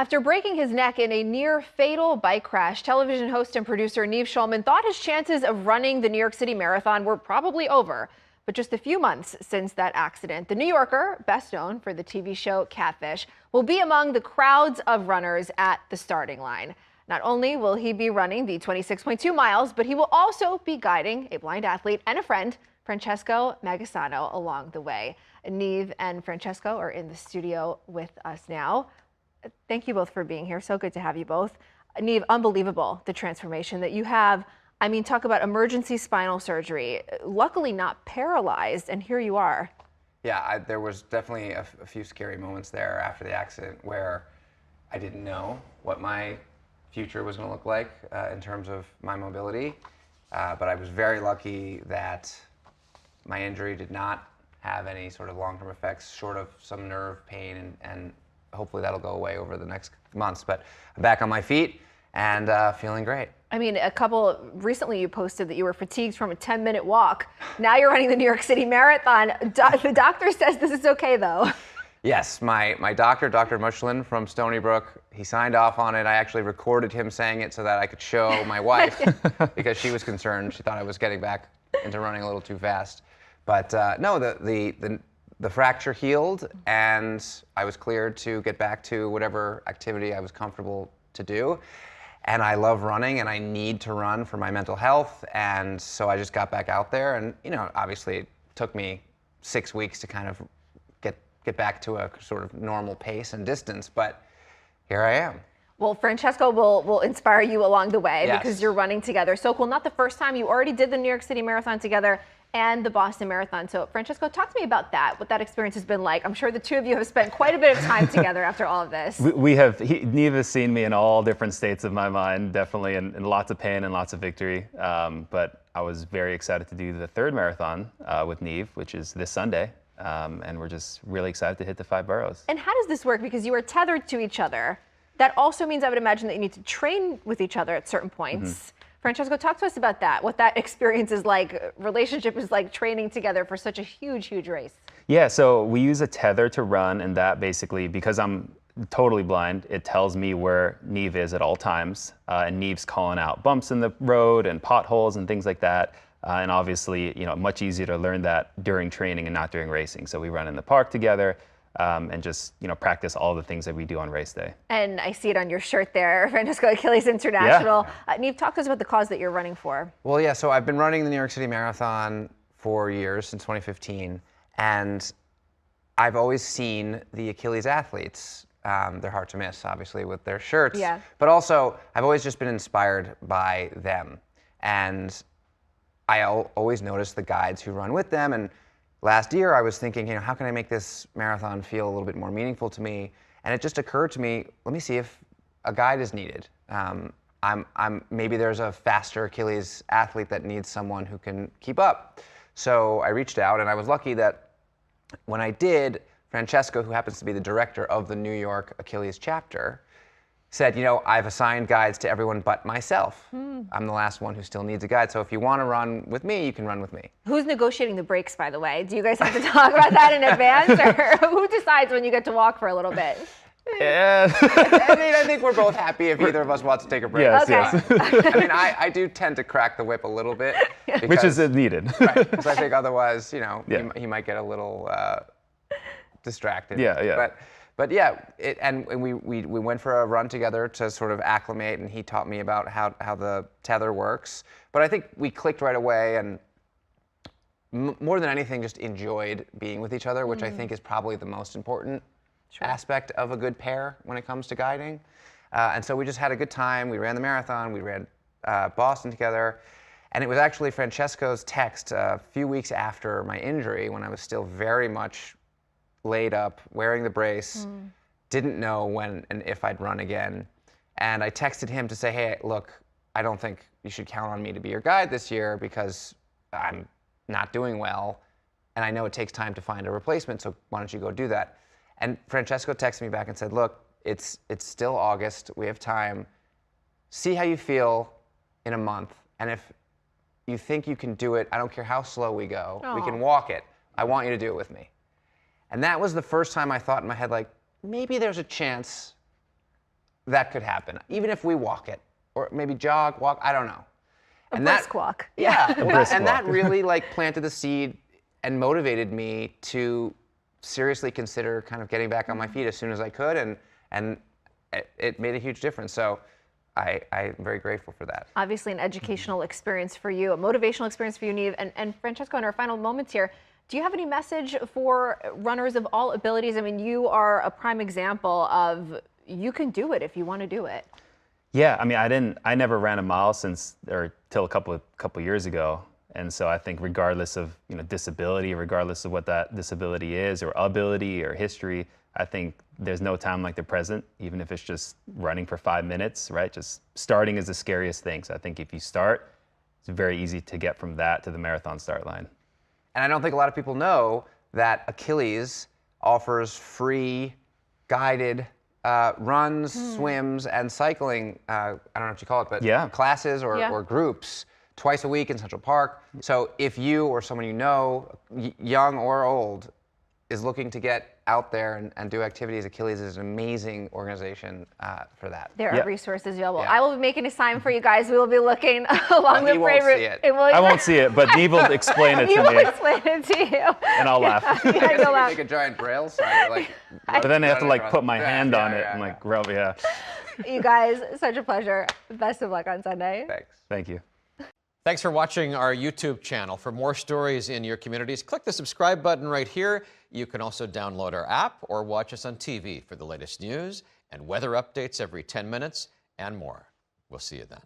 After breaking his neck in a near-fatal bike crash, television host and producer Nev Schulman thought his chances of running the New York City Marathon were probably over. But just a few months since that accident, the New Yorker, best known for the TV show Catfish, will be among the crowds of runners at the starting line. Not only will he be running the 26.2 miles, but he will also be guiding a blind athlete and a friend, Francesco Magisano, along the way. Nev and Francesco are in the studio with us now. Thank you both for being here. So good to have you both. Nev, unbelievable, the transformation that you have. I mean, talk about emergency spinal surgery, luckily not paralyzed, and here you are. Yeah, there was definitely a few scary moments there after the accident where I didn't know what my future was going to look like in terms of my mobility. But I was very lucky that my injury did not have any sort of long-term effects short of some nerve pain, and hopefully that'll go away over the next months. But I'm back on my feet and feeling great. I mean, recently you posted that you were fatigued from a 10-minute walk. Now you're running the New York City Marathon. The doctor says this is okay, though. Yes, my doctor, Dr. Nev Schulman from Stony Brook, he signed off on it. I actually recorded him saying it so that I could show my wife because she was concerned. She thought I was getting back into running a little too fast. But no, the fracture healed, and I was cleared to get back to whatever activity I was comfortable to do. And I love running, and I need to run for my mental health, and so I just got back out there. And obviously it took me 6 weeks to kind of get back to a sort of normal pace and distance, but here I am. Well, Francesco will inspire you along the way. Yes. Because you're running together. So cool. Not the first time. You already did the New York City Marathon together and the Boston Marathon. So Francesco, talk to me about that, what that experience has been like. I'm sure the two of you have spent quite a bit of time together after all of this. Nev has seen me in all different states of my mind, definitely, in lots of pain and lots of victory. But I was very excited to do the third marathon with Nev, which is this Sunday. And we're just really excited to hit the 5 boroughs. And how does this work? Because you are tethered to each other. That also means I would imagine that you need to train with each other at certain points. Mm-hmm. Francesco, talk to us about that, what that experience is like, relationship is like training together for such a huge, huge race. Yeah, so we use a tether to run, and that basically, because I'm totally blind, it tells me where Nev is at all times. And Nev's calling out bumps in the road and potholes and things like that. And obviously, much easier to learn that during training and not during racing. So we run in the park together. And just practice all the things that we do on race day. And I see it on your shirt there, Francesco Achilles International. Yeah. Nev, talk to us about the cause that you're running for. Well, yeah, so I've been running the New York City Marathon for years, since 2015, and I've always seen the Achilles athletes. They're hard to miss, obviously, with their shirts. Yeah. But also, I've always just been inspired by them. And I always notice the guides who run with them. And last year, I was thinking, how can I make this marathon feel a little bit more meaningful to me? And it just occurred to me, let me see if a guide is needed. Maybe there's a faster Achilles athlete that needs someone who can keep up. So I reached out, and I was lucky that when I did, Francesco, who happens to be the director of the New York Achilles chapter, said, I've assigned guides to everyone but myself. I'm the last one who still needs a guide. So if you want to run with me, you can run with me. Who's negotiating the breaks, by the way? Do you guys have to talk about that in advance? Or who decides when you get to walk for a little bit? Yeah. I think we're both happy if either of us wants to take a break. Yes, okay. Yes. I do tend to crack the whip a little bit. Because, which is needed. Right, because I think otherwise, he might get a little distracted. Yeah. But yeah, and we went for a run together to sort of acclimate, and he taught me about how the tether works. But I think we clicked right away, and more than anything, just enjoyed being with each other, which I think is probably the most important aspect of a good pair when it comes to guiding. And so we just had a good time. We ran the marathon. We ran Boston together. And it was actually Francesco's text a few weeks after my injury, when I was still very much laid up, wearing the brace, didn't know when and if I'd run again. And I texted him to say, hey, look, I don't think you should count on me to be your guide this year because I'm not doing well. And I know it takes time to find a replacement, so why don't you go do that? And Francesco texted me back and said, look, it's still August, we have time. See how you feel in a month. And if you think you can do it, I don't care how slow we go, we can walk it. I want you to do it with me. And that was the first time I thought in my head, like, maybe there's a chance that could happen, even if we walk it, or maybe jog, walk, I don't know. A brisk walk. Yeah, brisk and that walk. really like planted the seed and motivated me to seriously consider kind of getting back on my feet as soon as I could, and it made a huge difference. So I'm very grateful for that. Obviously an educational experience for you, a motivational experience for you, Nev. And Francesco, in our final moments here, do you have any message for runners of all abilities? I mean, you are a prime example of you can do it if you want to do it. Yeah, I mean, I never ran a mile till a couple years ago. And so I think regardless of, disability, regardless of what that disability is or ability or history, I think there's no time like the present, even if it's just running for 5 minutes, right? Just starting is the scariest thing. So I think if you start, it's very easy to get from that to the marathon start line. And I don't think a lot of people know that Achilles offers free guided runs, swims, and cycling, I don't know what you call it, but classes or groups twice a week in Central Park. So if you or someone you know, young or old, is looking to get out there and do activities, Achilles is an amazing organization for that. There are resources available. Yeah. I will be making a sign for you guys. We will be looking along the parade route. I won't see it, but Nev will explain it to me. He will explain it to you. And I'll laugh. Yeah, you'll laugh. Make a giant braille sign, but then I have to put my hand on it and rub, You guys, such a pleasure. Best of luck on Sunday. Thanks. Thank you. Thanks for watching our YouTube channel. For more stories in your communities, click the subscribe button right here. You can also download our app or watch us on TV for the latest news and weather updates every 10 minutes and more. We'll see you then.